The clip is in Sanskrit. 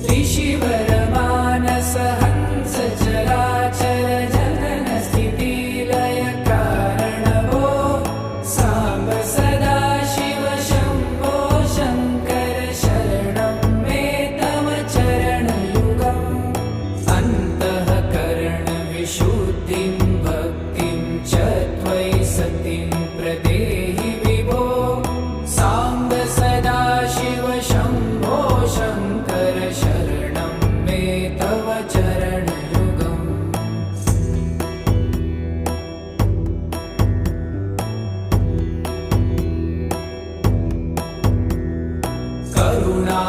त्रिशिवरमानस हंस चराचर जनन स्थिति लय कारणभो साम्ब सदा शिव शम्भो शङ्कर शरणं मे तव चरणयुगम् अन्तःकरणविशुद्धिं भक्तिं च त्वयि सतिं प्रदेहि विभो साम्ब सदा शिव शम्भो शङ्कर शरणं मे तव चरणयुगम् करुणा